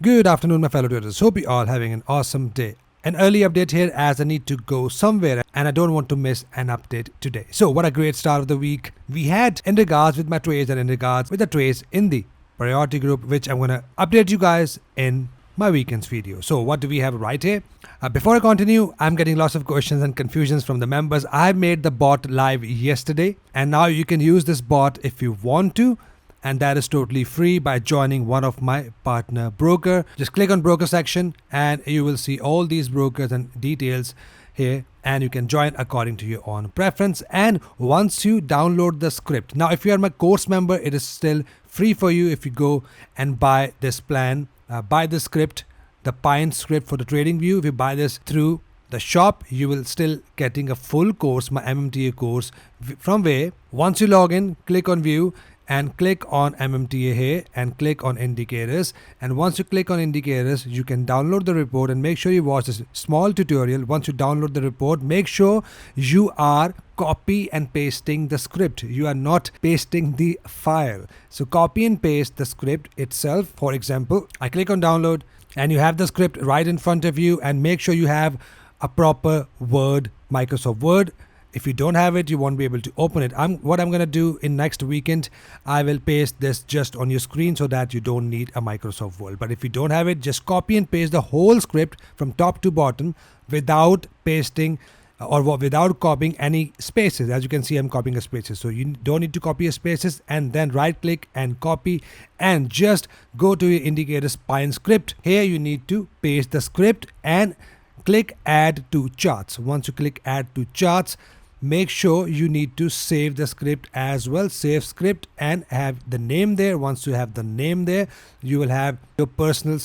Good afternoon, my fellow traders. Hope you all having an awesome day. An early update here as I need to go somewhere and I don't want to miss an update today. So what a great start of the week we had in regards with my trades and in regards with the trades in the priority group, which I'm going to update you guys in my weekend's video. So what do we have right here? Before I continue, I'm getting lots of questions and confusions from the members. I made the bot live yesterday and now you can use this bot if you want to. And that is totally free by joining one of my partner broker. Just click on broker section and you will see all these brokers and details here, and you can join according to your own preference. And once you download the script, now if you are my course member, it is still free for you if you go and buy this plan, buy the script, the Pine script for the trading view. If you buy this through the shop, you will still getting a full course, my MMTA course, from where once you log in, click on view and click on MMTA here and click on indicators. And once you click on indicators, you can download the report and make sure you watch this small tutorial. Once you download the report, make sure you are copy and pasting the script. You are not pasting the file. So copy and paste the script itself. For example, I click on download and you have the script right in front of you, and make sure you have a proper Word, Microsoft Word. If you don't have it, you won't be able to open it. What I'm going to do in next weekend, I will paste this just on your screen so that you don't need a Microsoft Word. But if you don't have it, just copy and paste the whole script from top to bottom without pasting or without copying any spaces. As you can see, I'm copying the spaces. So you don't need to copy your spaces, and then right click and copy and just go to your indicators Pine script. Here you need to paste the script and click add to charts. Once you click add to charts, make sure you need to save the script as well. Save script and have the name there. Once you have the name there, you will have your personal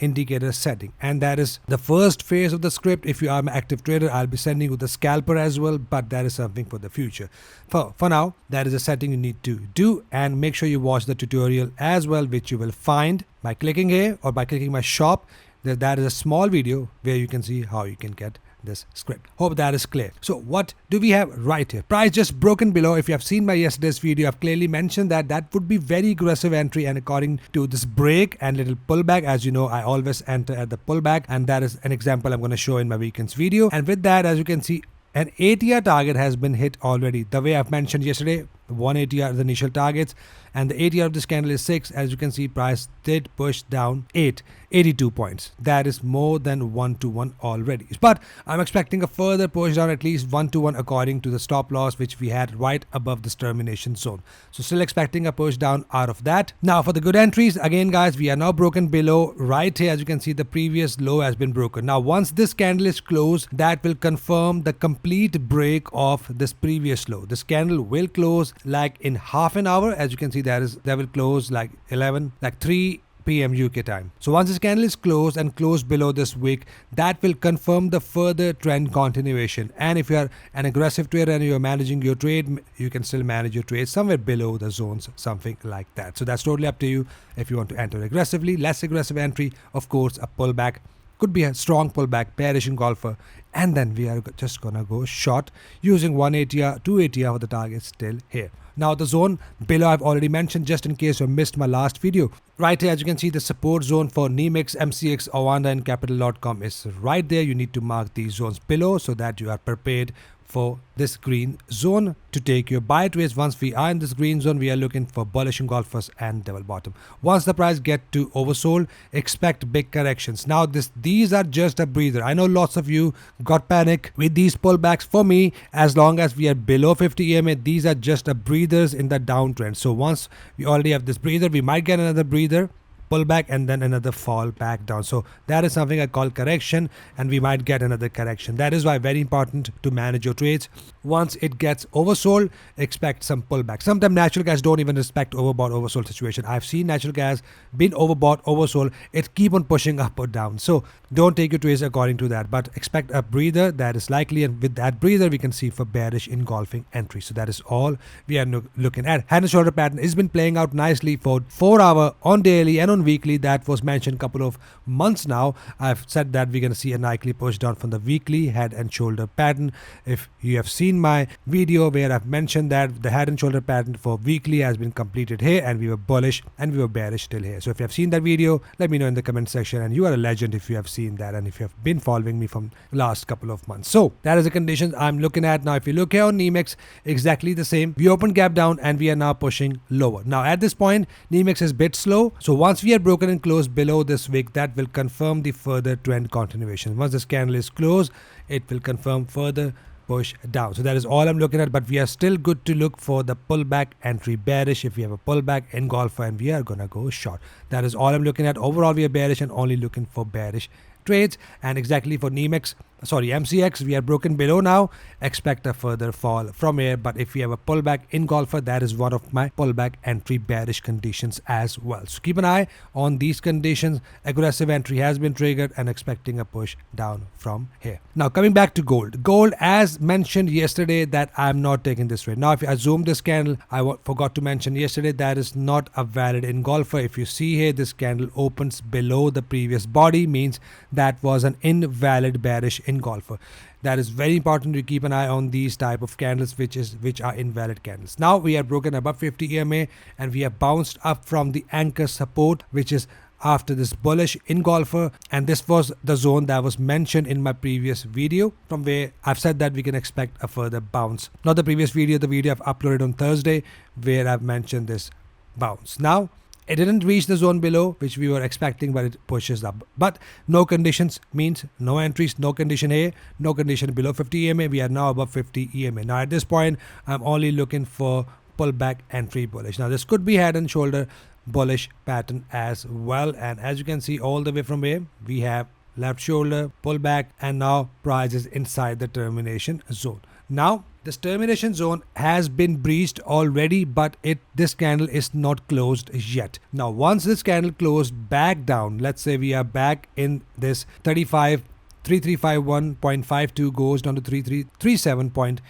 indicator setting, and that is the first phase of the script. If you are an active trader, I'll be sending you the scalper as well, but that is something for the future. For now, that is a setting you need to do, and make sure you watch the tutorial as well, which you will find by clicking here or by clicking my shop. That is a small video where you can see how you can get this script. Hope that is clear. So what do we have right here? Price just broken below. If you have seen my yesterday's video, I've clearly mentioned that would be very aggressive entry, and according to this break and little pullback, as you know, I always enter at the pullback, and that is an example I'm going to show in my weekend's video. And with that, as you can see, an ATR target has been hit already. The way I've mentioned yesterday, 1 ATR is the initial targets, and the ATR of this candle is 6. As you can see, price did push down 82 points. That is more than 1-to-1 already. But I'm expecting a further push down, at least 1-to-1 according to the stop loss which we had right above this termination zone. So still expecting a push down out of that. Now for the good entries, again guys, we are now broken below right here. As you can see, the previous low has been broken. Now once this candle is closed, that will confirm the complete break of this previous low. This candle will close like in half an hour. As you can see, that will close like 3 p.m. UK time. So once this candle is closed and closed below this wick, that will confirm the further trend continuation. And if you are an aggressive trader and you are managing your trade, you can still manage your trade somewhere below the zones, something like that. So that's totally up to you. If you want to enter aggressively, less aggressive entry, of course, a pullback could be a strong pullback, bearish engulfer, and then we are just gonna go short using 1 ATR, 2 ATR for the target still here. Now the zone below I've already mentioned, just in case you missed my last video. Right here, as you can see, the support zone for NEMEX, MCX, Awanda and Capital.com is right there. You need to mark these zones below so that you are prepared for this green zone to take your buy trades. Once we are in this green zone, we are looking for bullish engulfers and double bottom. Once the price get to oversold, expect big corrections. Now these are just a breather. I know lots of you got panic with these pullbacks. For me, as long as we are below 50 EMA, these are just a breathers in the downtrend. So once we already have this breather, we might get another breather, pullback, and then another fall back down. So that is something I call correction, and we might get another correction. That is why very important to manage your trades. Once it gets oversold, expect some pullback. Sometimes natural gas don't even respect overbought oversold situation. I've seen natural gas been overbought oversold, it keep on pushing up or down. So don't take your trades according to that, but expect a breather that is likely, and with that breather we can see for bearish engulfing entry. So that is all we are looking at. Hand and shoulder pattern has been playing out nicely for 4 hour on daily and on on weekly. That was mentioned a couple of months now. I've said that we're going to see a likely push down from the weekly head and shoulder pattern. If you have seen my video where I've mentioned that the head and shoulder pattern for weekly has been completed here, and we were bullish and we were bearish till here. So if you have seen that video, let me know in the comment section, and you are a legend if you have seen that and if you have been following me from last couple of months. So that is the conditions I'm looking at. Now if you look here on NEMEX, exactly the same. We opened gap down and we are now pushing lower. Now at this point, NEMEX is a bit slow. So once we are broken and closed below this wick, that will confirm the further trend continuation. Once this candle is closed, it will confirm further push down. So that is all I'm looking at, but we are still good to look for the pullback entry bearish if we have a pullback engulfer, and we are gonna go short. That is all I'm looking at. Overall we are bearish and only looking for bearish trades. And exactly for MCX, we are broken below now. Expect a further fall from here, but if we have a pullback engulfer, that is one of my pullback entry bearish conditions as well. So keep an eye on these conditions. Aggressive entry has been triggered and expecting a push down from here. Now coming back to gold. Gold, as mentioned yesterday, that I'm not taking this trade. Now if I zoom this candle, I forgot to mention yesterday, that is not a valid engulfer. If you see here, this candle opens below the previous body, means that was an invalid bearish engulfer. That is very important to keep an eye on these type of candles which are invalid candles. Now we are broken above 50 EMA and we have bounced up from the anchor support, which is after this bullish engulfer, and this was the zone that was mentioned in my previous video, from where I've said that we can expect a further bounce. Not the previous video, the video I've uploaded on Thursday where I've mentioned this bounce. Now it didn't reach the zone below, which we were expecting, but it pushes up. But no conditions means no entries, no condition here, no condition below 50 EMA. We are now above 50 EMA. Now at this point, I'm only looking for pullback entry bullish. Now this could be head and shoulder bullish pattern as well. And as you can see, all the way from here, we have left shoulder, pullback, and now price is inside the termination zone. Now this termination zone has been breached already, but this candle is not closed yet. Now once this candle closed back down, let's say we are back in this 3351.52 goes down to 3337.70.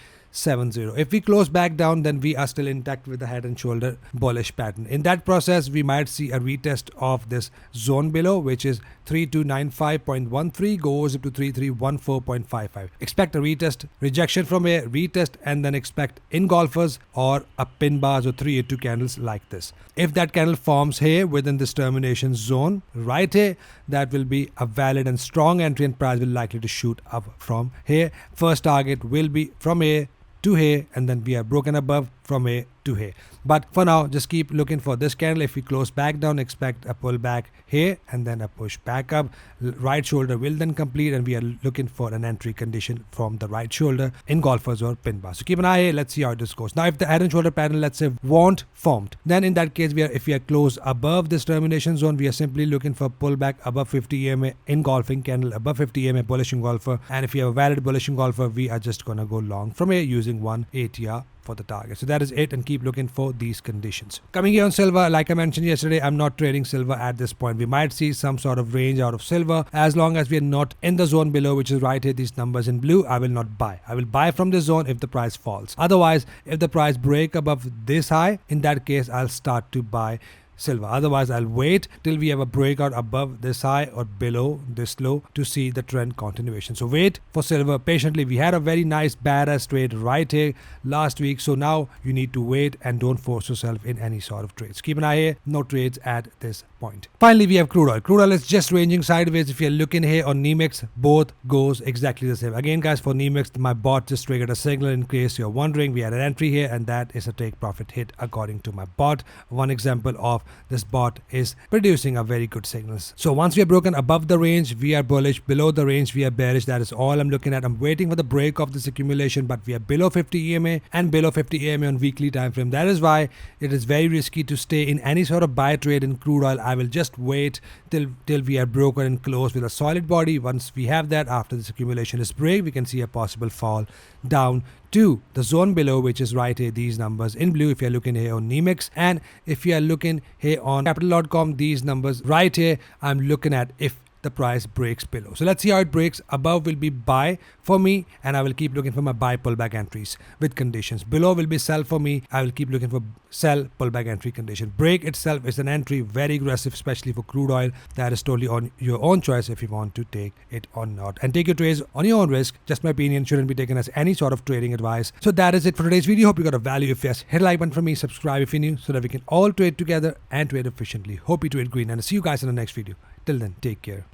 If we close back down, then we are still intact with the head and shoulder bullish pattern. In that process, we might see a retest of this zone below, which is 3295.13 goes up to 3314.55. Expect a retest, rejection from a retest, and then expect engulfers or a pin bars or 382 candles like this. If that candle forms here within this termination zone right here, that will be a valid and strong entry, and price will likely to shoot up from here. First target will be from here to here, and then we are broken above from here to here. But for now, just keep looking for this candle. If we close back down, expect a pullback here and then a push back up. Right shoulder will then complete, and we are looking for an entry condition from the right shoulder, engulfers or pin bar. So keep an eye here. Let's see how this goes. Now if the head and shoulder pattern, let's say, won't formed, then in that case, if we are close above this termination zone, we are simply looking for pullback above 50 EMA, engulfing candle above 50 EMA, bullish engulfer. And if you have a valid bullish engulfer, we are just gonna go long from here using one ATR for the target. So that is it, and keep looking for these conditions. Coming here on silver, like I mentioned yesterday, I'm not trading silver at this point. We might see some sort of range out of silver. As long as we are not in the zone below, which is right here, these numbers in blue, I will not buy. I will buy from this zone if the price falls. Otherwise, if the price break above this high, in that case, I'll start to buy silver. Otherwise, I'll wait till we have a breakout above this high or below this low to see the trend continuation. So wait for silver patiently. We had a very nice badass trade right here last week. So now you need to wait and don't force yourself in any sort of trades. Keep an eye here. No trades at this point. Finally, we have crude oil. Crude oil is just ranging sideways. If you're looking here on NEMEX, both goes exactly the same. Again, guys, for NEMEX, my bot just triggered a signal. In case you're wondering, we had an entry here, and that is a take profit hit according to my bot. One example of this bot is producing a very good signals. So once we are broken above the range, we are bullish. Below the range, we are bearish. That is all I'm looking at. I'm waiting for the break of this accumulation, but we are below 50 EMA and below 50 EMA on weekly time frame. That is why it is very risky to stay in any sort of buy trade in crude oil. I will just wait till we are broken and close with a solid body. Once we have that, after this accumulation is break, we can see a possible fall down to the zone below, which is right here, these numbers in blue if you're looking here on NEMEX. And if you are looking here on capital.com, these numbers right here, I'm looking at if the price breaks below. So let's see how it breaks. Above will be buy for me, and I will keep looking for my buy pullback entries with conditions. Below will be sell for me. I will keep looking for sell pullback entry condition. Break itself is an entry, very aggressive, especially for crude oil. That is totally on your own choice if you want to take it or not. And take your trades on your own risk. Just my opinion, shouldn't be taken as any sort of trading advice. So that is it for today's video. Hope you got a value. If yes, hit a like button for me, subscribe if you're new, so that we can all trade together and trade efficiently. Hope you trade green, and I'll see you guys in the next video. Till then, take care.